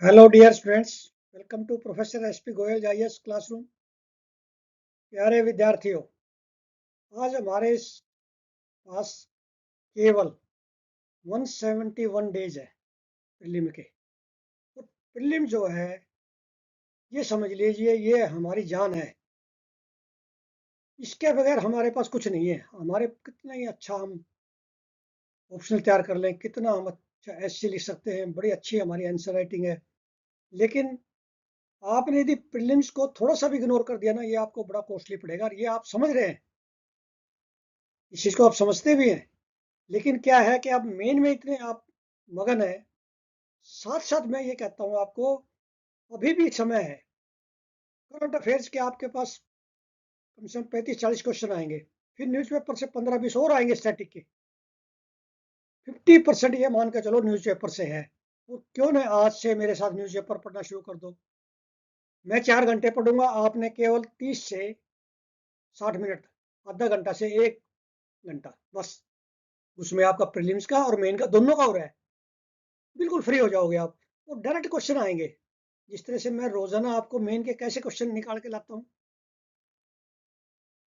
Hello dear students, welcome to professor SP Goyal IAS classroom. प्यारे विद्यार्थियों, आज हमारे पास केवल 171 डेज है प्रीलिम के। तो प्रीलिम जो है, ये समझ लीजिए ये हमारी जान है। इसके बगैर हमारे पास कुछ नहीं है। हमारे कितना ही अच्छा हम ऑप्शनल तैयार कर लें, कितना हम अच्छा एससी लिख सकते हैं, बड़ी अच्छी हमारी आंसर राइटिंग है, लेकिन आपने यदि प्रीलिम्स को थोड़ा सा भी इग्नोर कर दिया ना, ये आपको बड़ा कॉस्टली पड़ेगा। और ये आप समझ रहे हैं, इस चीज़ को आप समझते भी हैं, लेकिन क्या है कि आप मेन में इतने आप मगन है। साथ साथ मैं ये कहता हूँ आपको, अभी भी समय है। करंट अफेयर्स के आपके पास कम से कम 35-40 क्वेश्चन आएंगे, फिर न्यूज़पेपर से 15-20 और आएंगे स्टैटिक के। 50% ये मान के चलो न्यूज़पेपर से है। तो क्यों ना आज से मेरे साथ न्यूज़पेपर पढ़ना शुरू कर दो। मैं 4 घंटे पढ़ूंगा, आपने केवल 30 से 60 मिनट, आधा घंटा से 1 घंटा बस, उसमें आपका प्रीलिम्स का और मेन का दोनों का हो रहा है। बिल्कुल फ्री हो जाओगे आप। और डायरेक्ट क्वेश्चन आएंगे, जिस तरह से मैं रोजाना आपको मेन के कैसे क्वेश्चन निकाल के लाता हूँ,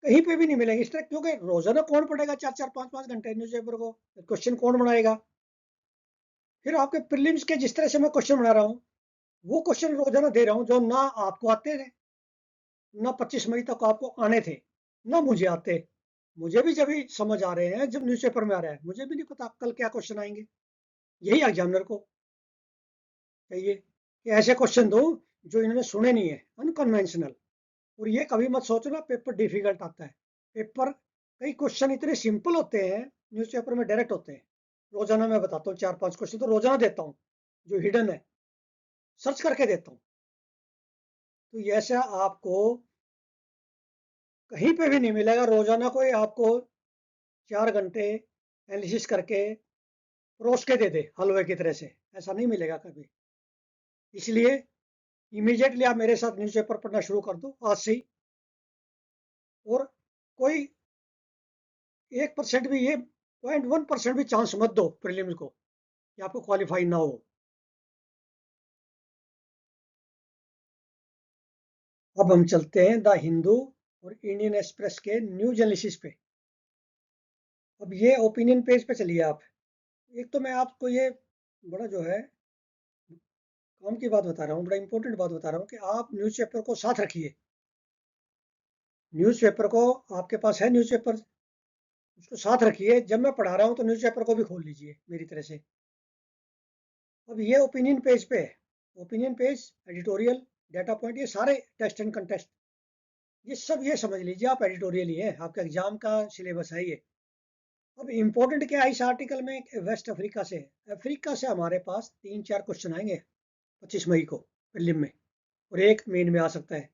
कहीं पे भी नहीं मिलेंगे इस तरह। क्योंकि रोजाना कौन पढ़ेगा 4-4 5-5 घंटे न्यूज़पेपर को? क्वेश्चन कौन बनाएगा? फिर आपके प्रीलिम्स के जिस तरह से मैं क्वेश्चन बना रहा हूँ, वो क्वेश्चन रोजाना दे रहा हूँ जो ना आपको आते थे, ना 25 मई तक आपको आने थे, ना मुझे आते। मुझे भी जब भी समझ आ रहे हैं जब न्यूज़पेपर में आ रहा है, मुझे भी नहीं पता कल क्या क्वेश्चन आएंगे। यही एग्जामिनर को चाहिए कि ऐसे क्वेश्चन दो जो इन्होंने सुने नहीं है, अनकन्वेंशनल। और ये कभी मत सोचना पेपर डिफिकल्ट आता है। पेपर, कई क्वेश्चन इतने सिंपल होते हैं न्यूज़पेपर में डायरेक्ट होते हैं। रोजाना मैं बताता हूँ 4-5 क्वेश्चन तो रोजाना देता हूँ, जो हिडन है सर्च करके देता हूँ। तो ये ऐसा आपको कहीं पे भी नहीं मिलेगा। रोजाना कोई आपको 4 घंटे एनालिसिस करके परोस के दे दे हलवे की तरह से, ऐसा नहीं मिलेगा कभी। इसलिए इमीडिएटली आप मेरे साथ न्यूज़पेपर पढ़ना शुरू कर दो आज से ही। और कोई 1% भी, ये 0.1% भी चांस मत दो प्रीलिम्स को कि आपको क्वालिफाई ना हो। अब हम चलते हैं द हिंदू और इंडियन एक्सप्रेस के न्यूज एनालिसिस पे। अब ये ओपिनियन पेज पे चलिए आप। एक तो मैं आपको ये बड़ा जो है काम की बात बता रहा हूँ, बड़ा इंपॉर्टेंट बात बता रहा हूँ कि आप न्यूज़पेपर को साथ रखिए। न्यूज़पेपर को, आपके पास है न्यूज़पेपर, उसको साथ रखिए। जब मैं पढ़ा रहा हूँ तो न्यूज़पेपर को भी खोल लीजिए मेरी तरह से। अब ये ओपिनियन पेज पे है, opinion page, editorial, data point, ये सारे टेस्ट एंड कंटेस्ट, ये सब ये समझ लीजिए आप एडिटोरियल ही है, आपका एग्जाम का सिलेबस है ये। अब इम्पोर्टेंट क्या है इस आर्टिकल में? वेस्ट अफ्रीका से, अफ्रीका से हमारे पास 3-4 क्वेश्चन आएंगे 25 मई को प्रीलिम में, और एक मेन में आ सकता है।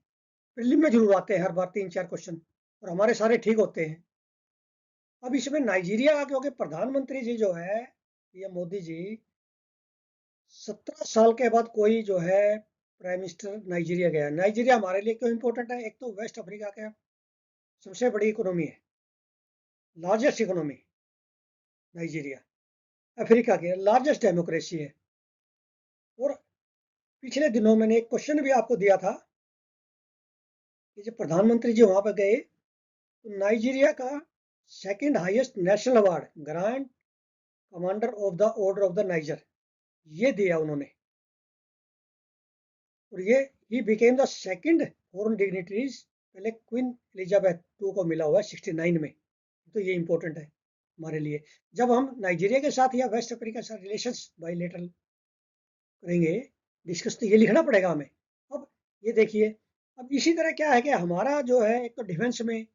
प्रीलिम में जरूर आते हैं हर बार 3-4 क्वेश्चन, और हमारे सारे ठीक होते हैं। अब इसमें नाइजीरिया का, क्योंकि प्रधानमंत्री जी जो है, ये मोदी जी, 17 साल के बाद कोई जो है प्राइम मिनिस्टर नाइजीरिया गया। नाइजीरिया हमारे लिए क्यों इंपॉर्टेंट है? एक तो वेस्ट अफ्रीका का सबसे बड़ी इकोनॉमी है, लार्जेस्ट इकोनॉमी नाइजीरिया, अफ्रीका की लार्जेस्ट डेमोक्रेसी है। और पिछले दिनों मैंने एक क्वेश्चन भी आपको दिया था कि जब प्रधानमंत्री जी वहां पर गए, तो नाइजीरिया का second highest national award, grand commander of the order of the niger, ये दिया उन्होंने। और ये he became the second foreign dignitaries, पहले क्वीन एलिजाबेथ टू को मिला हुआ है 69 में। तो ये इंपॉर्टेंट है हमारे लिए, जब हम नाइजीरिया के साथ या वेस्ट अफ्रीका के साथ रिलेशंस बायलैटरल करेंगे डिस्कस, तो ये लिखना पड़ेगा हमें। अब ये देखिए, अब इसी तरह क्या है कि हमारा जो है, एक तो डिफेंस में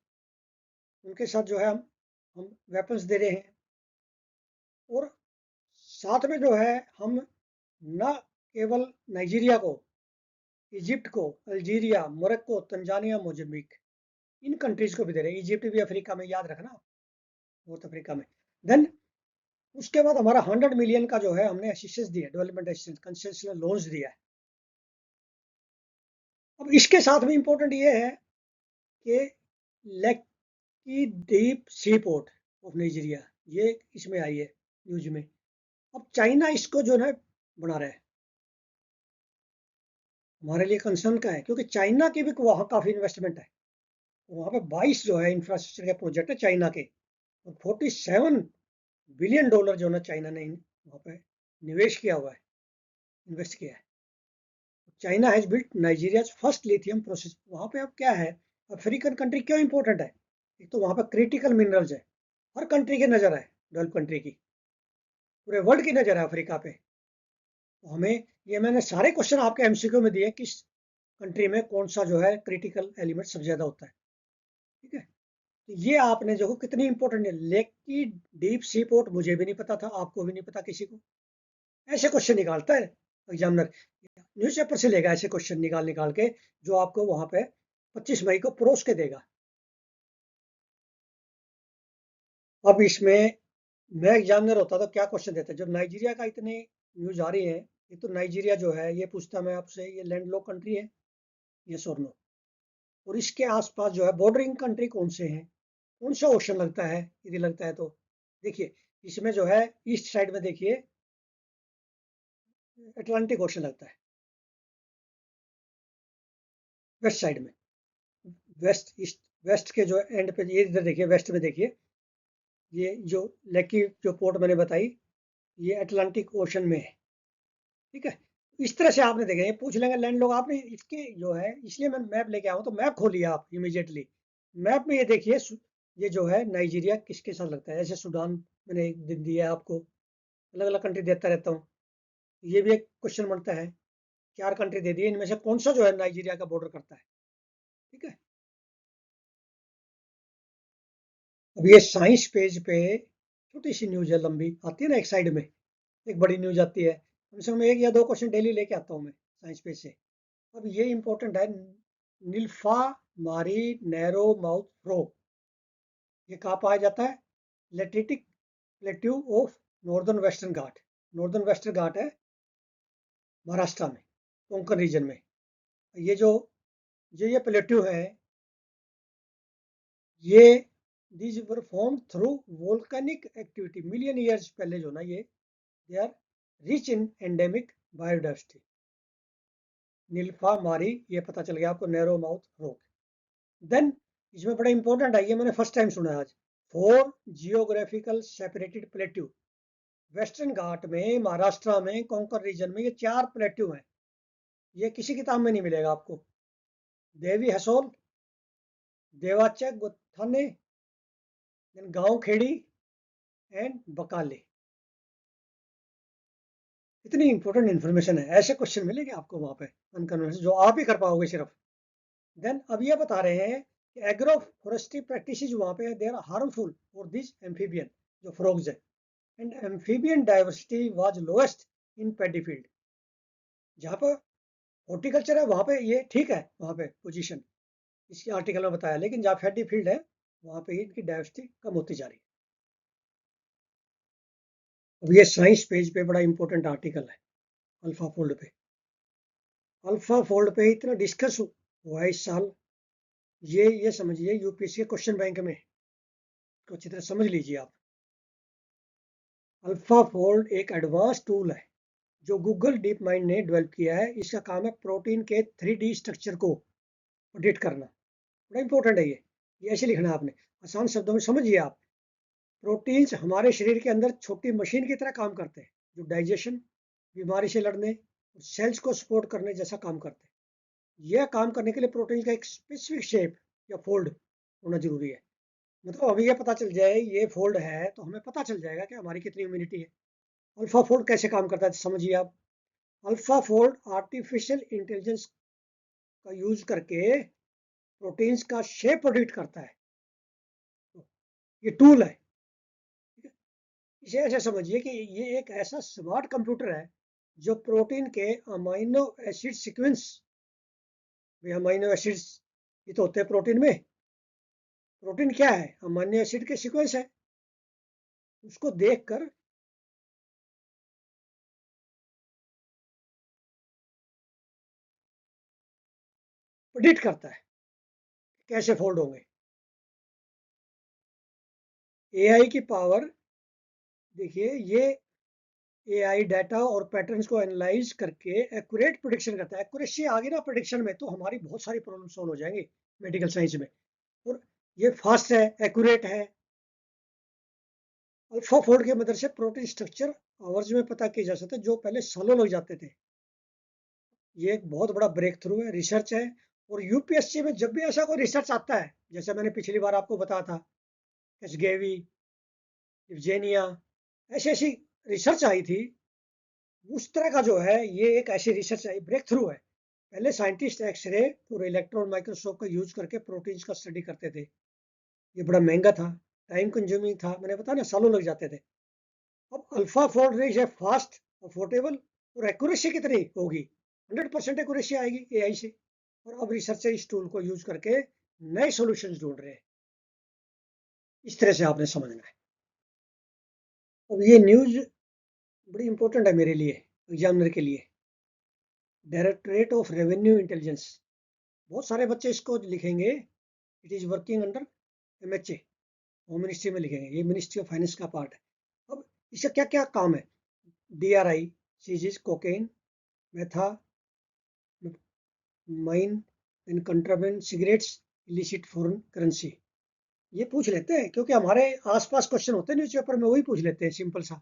उनके साथ जो है हम वेपन्स दे रहे हैं, और साथ में जो है हम न केवल नाइजीरिया को, इजिप्ट को, अल्जीरिया, मोरक्को, तंजानिया, मोजाम्बिक, इन कंट्रीज को भी दे रहे हैं। इजिप्ट भी अफ्रीका में, याद रखना, नॉर्थ अफ्रीका में। देन उसके बाद हमारा 100 मिलियन का जो है हमने असिस्टेंस दिया, डेवलपमेंट असिस्टेंस, कंसेशनल लोन्स दिया है। अब इसके साथ में इंपॉर्टेंट ये है कि Lekki deep sea port of Nigeria, ये इसमें आई है न्यूज में। अब चाइना इसको जो है बना रहा है, हमारे लिए कंसर्न का है, क्योंकि चाइना की भी वहाँ काफ़ी इन्वेस्टमेंट है। वहाँ पे 22 जो है इंफ्रास्ट्रक्चर के प्रोजेक्ट है चाइना के, और 47 बिलियन डॉलर जो ना चाइना ने वहाँ पे निवेश किया हुआ है, इन्वेस्ट किया है। China has built Nigeria first lithium process. वहाँ पे अब क्या है, अफ्रीकन कंट्री क्यों इंपॉर्टेंट है? एक तो वहाँ पे क्रिटिकल मिनरल्स है, हर कंट्री की नज़र है, डेवलप कंट्री की, पूरे वर्ल्ड की नज़र है अफ्रीका पे। तो हमें, ये मैंने सारे क्वेश्चन आपके एमसीक्यू में दिए, किस कंट्री में कौन सा जो है क्रिटिकल एलिमेंट सबसे ज़्यादा होता है। ठीक है, तो ये आपने जो कितनी इंपॉर्टेंट है, लेक की डीप सी पोर्ट मुझे भी नहीं पता था, आपको भी नहीं पता किसी को। ऐसे क्वेश्चन निकालता है एग्जामिनर, न्यूज़पेपर से लेगा ऐसे क्वेश्चन निकाल निकाल के, जो आपको वहां पे 25 मई को परोस के देगा। अब इसमें मैं एग्जामिनर होता तो क्या क्वेश्चन देता, जब नाइजीरिया का इतने न्यूज आ रही है, ये तो नाइजीरिया जो है ये पूछता मैं आपसे, ये लैंडलॉक कंट्री है, यस और नो, और इसके आसपास जो है बॉर्डरिंग कंट्री कौन से हैं, कौन सा ओशन लगता है, यदि लगता है तो देखिए, इसमें जो है ईस्ट साइड में देखिए अटलांटिक ओशन लगता है, वेस्ट साइड में, वेस्ट ईस्ट, वेस्ट के जो एंड पे, ये इधर देखिए वेस्ट में देखिए, ये जो लेकी जो पोर्ट मैंने बताई, ये अटलांटिक ओशन में है। ठीक है, इस तरह से आपने देखा, ये पूछ लेंगे लैंड लोग, आपने इसके जो है, इसलिए मैं मैप लेके आया हूँ, तो मैप खोलिए आप इमीडिएटली, मैप में ये देखिए, ये जो है नाइजीरिया किसके साथ लगता है, जैसे सूडान मैंने एक दिन दिया है आपको, अलग अलग कंट्री देता रहता हूँ, ये भी एक क्वेश्चन बनता है, 4 कंट्री दे दिए, इनमें से कौन सा जो है नाइजीरिया का बॉर्डर करता है। ठीक है, अब ये साइंस पेज पे छोटी सी न्यूज है, लंबी आती है ना एक साइड में, एक बड़ी न्यूज आती है, कम से कम 1 या 2 क्वेश्चन डेली लेके आता हूँ मैं साइंस पेज से। अब ये इंपॉर्टेंट है, निल्फा मारी नैरो माउथ फ्रॉग, ये कहाँ पाया जाता है, lateritic plateau of northern western ghat, northern western ghat है महाराष्ट्र में, कोंकण रीजन में। ये जो ये प्लेट्यू है, ये these were formed through volcanic activity, million years पहले जो ना ये, they are rich in endemic biodiversity. नीलफा मारी, ये पता चल गया आपको, नैरो माउथ रोक। देन इसमें बड़ा इंपॉर्टेंट है, ये मैंने फर्स्ट टाइम सुना है आज, 4 जियोग्राफिकल सेपरेटेड प्लेट्यू, वेस्टर्न घाट में महाराष्ट्र में कोंकण रीजन में ये 4 प्लेट्यू हैं, ये किसी किताब में नहीं मिलेगा आपको। देवी हसोल, देवाचक गुत्थाने, गांव खेड़ी एंड बकाले। इतनी इंपॉर्टेंट इन्फॉर्मेशन है, ऐसे क्वेश्चन मिलेंगे आपको वहां पे अनकन्वेंशनल, जो आप ही कर पाओगे सिर्फ। देन अब ये बता रहे हैं कि एग्रो फॉरेस्ट्री प्रैक्टिस वहां पे they are harmful for this amphibian, जो फ्रॉग्स है, and amphibian diversity was lowest in paddy field. जहाँ पर हॉर्टिकल्चर है वहां पे ये ठीक है, वहां पे पोजीशन इसके आर्टिकल में बताया, लेकिन जहाँ फैडी फील्ड है वहां पे इनकी डाइवर्सिटी कम होती जा रही है। अब ये साइंस पेज पे बड़ा इंपॉर्टेंट आर्टिकल है, अल्फा फोल्ड पे, अल्फा फोल्ड पे इतना डिस्कस हुआ है इस साल, ये समझिए यूपीएससी क्वेश्चन बैंक में, को अच्छी तरह समझ लीजिए आप। अल्फा फोल्ड एक एडवांस टूल है जो गूगल डीप माइंड ने डेवलप किया है, इसका काम है प्रोटीन के 3D स्ट्रक्चर को प्रेडिक्ट करना। बड़ा इंपॉर्टेंट है ये ऐसे लिखना है आपने, आसान शब्दों में समझिए आप। प्रोटीन्स हमारे शरीर के अंदर छोटी मशीन की तरह काम करते हैं, जो डाइजेशन, बीमारी से लड़ने और सेल्स को सपोर्ट करने जैसा काम करते हैं। यह काम करने के लिए प्रोटीन का एक स्पेसिफिक शेप या फोल्ड होना जरूरी है। मतलब हमें यह पता चल जाए ये फोल्ड है, तो हमें पता चल जाएगा कि हमारी कितनी इम्यूनिटी है। अल्फा फोल्ड कैसे काम करता है समझिए आप। अल्फा फोल्ड आर्टिफिशियल इंटेलिजेंस का यूज करके प्रोटीन्स का शेप प्रोडिक्ट करता है, तो ये टूल है। ठीक है? इसे ऐसे समझिए कि ये एक ऐसा स्मार्ट कंप्यूटर है जो प्रोटीन के amino acid sequence, amino acids ये तो होते हैं प्रोटीन में, प्रोटीन क्या है, अमाइनो एसिड के सीक्वेंस है, उसको देखकर प्रिडिक्ट करता है कैसे फोल्ड होंगे। एआई की पावर देखिए, ये एआई डाटा और पैटर्न्स को एनालाइज करके एक्यूरेट प्रिडिक्शन करता है। एक्यूरेसी आ गई ना प्रिडिक्शन में, तो हमारी बहुत सारी प्रॉब्लम सॉल्व हो जाएंगी मेडिकल साइंस में। और ये फास्ट है, एक्यूरेट है। अल्फा फोल्ड की मदद से प्रोटीन स्ट्रक्चर आवर्स में पता किया जा सकता है, जो पहले सालों लग जाते थे। ये एक बहुत बड़ा ब्रेक थ्रू है, रिसर्च है। और यूपीएससी में जब भी ऐसा कोई रिसर्च आता है, जैसे मैंने पिछली बार आपको बताया था, एसगेवी, इवजेनिया, ऐसी ऐसी रिसर्च आई थी, उस तरह का जो है ये एक ऐसी रिसर्च आई, ब्रेक थ्रू है। पहले साइंटिस्ट एक्सरे और इलेक्ट्रॉन माइक्रोस्कोप का यूज करके प्रोटीन्स का स्टडी करते थे। ये बड़ा महंगा था, टाइम कंज्यूमिंग था, मैंने बताया ना, सालों लग जाते थे। अब अल्फा फोल्ड रेंज है फास्ट, अफोर्डेबल, और एक्यूरेसी कितनी होगी? 100% एक्यूरेसी आएगी एआई से। और अब रिसर्चर इस टूल को यूज करके नए सॉल्यूशंस ढूंढ रहे हैं। इस तरह से आपने समझना है। अब ये न्यूज बड़ी इंपॉर्टेंट है मेरे लिए, एग्जामिनर के लिए। डायरेक्टरेट ऑफ रेवेन्यू इंटेलिजेंस, बहुत सारे बच्चे इसको लिखेंगे। It is working under MHA, home ministry में लिखेंगे, ये मिनिस्ट्री ऑफ फाइनेंस का पार्ट है। अब इसका क्या क्या काम है? DRI seizes, cocaine, methamphetamine and contraband cigarettes, illicit foreign currency. ये पूछ लेते हैं क्योंकि हमारे आसपास क्वेश्चन होते हैं न्यूज़पेपर में, वही पूछ लेते हैं सिंपल सा।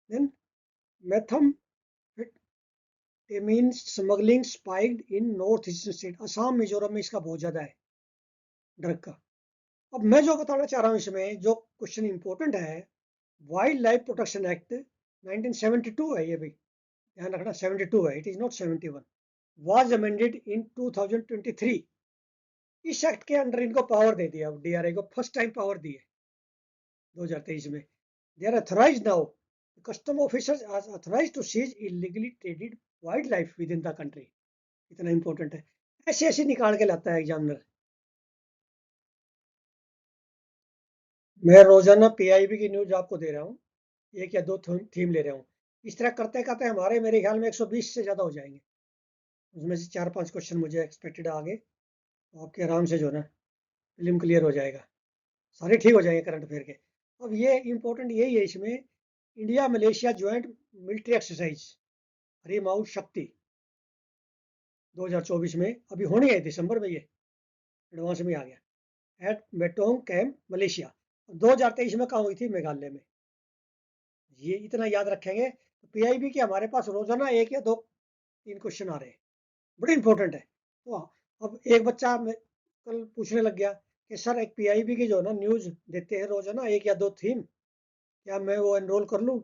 Then methamphetamine smuggling spiked in north eastern state, Assam Mizoram में इसका बहुत ज्यादा है, ड्रग का। अब मैं जो बताना चाह रहा हूँ इसमें जो क्वेश्चन इंपॉर्टेंट है, वाइल्ड लाइफ प्रोटेक्शन एक्ट 1972 है ये भी, ध्यान रखना 72 है, it is not 71। Was amended in 2023। इस एक्ट के अंडर इनको पावर दे दिया, डीआरआई को फर्स्ट टाइम पावर दी है 2023 में। They are authorised now, customs officers are authorised to seize illegally traded wildlife within the country. इतना important है, ऐसे ऐसे निकाल के लाता है एग्जामिनर। मैं रोजाना पीआईबी की न्यूज आपको दे रहा हूँ, एक या दो थीम ले रहा हूँ। इस तरह करते करते हमारे मेरे ख्याल में 120 से ज्यादा हो जाएंगे। उसमें से 4-5 क्वेश्चन मुझे एक्सपेक्टेड आगे, तो आपके आराम से जो है ना फिल्म क्लियर हो जाएगा, सारे ठीक हो जाएंगे करंट अफेयर के। अब ये इंपॉर्टेंट यही है इसमें, India Malaysia joint military exercise Harimau Shakti 2024 में अभी होनी है, दिसंबर में, ये एडवांस में आ गया, एट मेटोंग कैम्प मलेशिया। 2023 में कहाँ हुई थी? मेघालय में। ये इतना याद रखेंगे तो पीआईबी के हमारे पास रोजाना एक या दो तीन क्वेश्चन आ रहे हैं, बड़े इंपॉर्टेंट है। तो अब एक बच्चा कल पूछने लग गया कि सर एक पीआईबी की जो है ना न्यूज देते हैं रोजाना एक या दो थीम, क्या मैं वो एनरोल कर लूँ?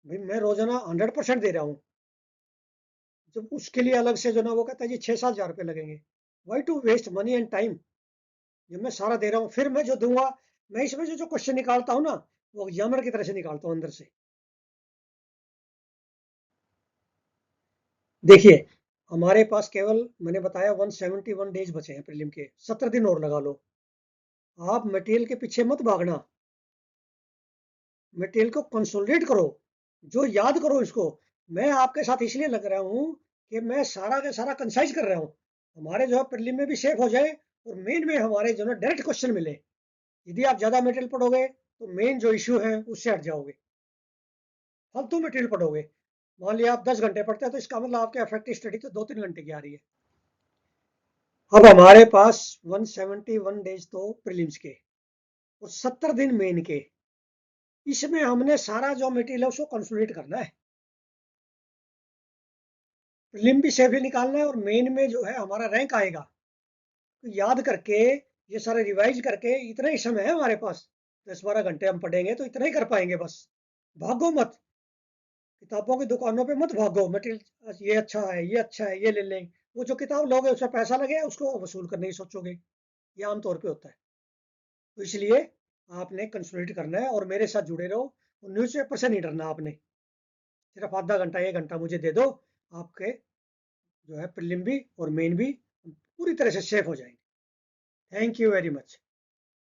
भाई मैं रोजाना 100% दे रहा हूँ, जब उसके लिए अलग से जो ना वो कहता है जी 6-7 हज़ार रुपये लगेंगे। Why to waste money and time? जब मैं सारा दे रहा हूँ, फिर मैं जो दूंगा, मैं इसमें जो जो क्वेश्चन निकालता हूँ ना, वो एग्जामिनर की तरह से निकालता हूँ अंदर से। देखिए, हमारे पास केवल मैंने बताया 171 डेज बचे हैं प्रीलिम के, 17 दिन और लगा लो। आप मटेरियल के पीछे मत भागना, मटेरियल को कंसोलिडेट करो, जो याद करो इसको। मैं आपके साथ इसलिए लग रहा हूँ कि मैं सारा का सारा कंसाइज कर रहा हूँ, हमारे जो है प्रीलिम में भी सेफ हो जाए और मेन में हमारे जो है डायरेक्ट क्वेश्चन मिले। यदि आप ज्यादा मटेरियल पढ़ोगे तो मेन जो इश्यू है उससे हट जाओगे, फालतू मटेरियल पढ़ोगे। मान लिया आप 10 घंटे पढ़ते हैं तो इसका मतलब आपके इफेक्टिव स्टडी तो 2-3 घंटे की आ रही है। अब हमारे पास 171 डेज तो प्रीलिम्स के और 70 दिन मेन के, इसमें हमने सारा जो मटेरियल है उसको कंसोलिडेट करना है। प्रीलिम भी सेफली निकालना है और मेन में जो है हमारा रैंक आएगा, तो याद करके ये सारे रिवाइज करके, इतना ही समय है हमारे पास, 10-12 घंटे हम पढ़ेंगे तो इतना ही कर पाएंगे बस। भागो मत, किताबों की दुकानों पे मत भागो, मटेरियल ये अच्छा है, ये अच्छा है, ये ले लें। वो जो किताब लोगे उसमें पैसा लगे, उसको वसूल करने की सोचोगे, ये आमतौर पे होता है। तो इसलिए आपने कंसोलिडेट करना है और मेरे साथ जुड़े रहो, और न्यूज़पेपर से नहीं डरना आपने। सिर्फ आधा घंटा 1 घंटा मुझे दे दो, आपके जो है प्रीलिम भी और मेन भी पूरी तरह से सेफ हो जाएंगे। Thank you very much.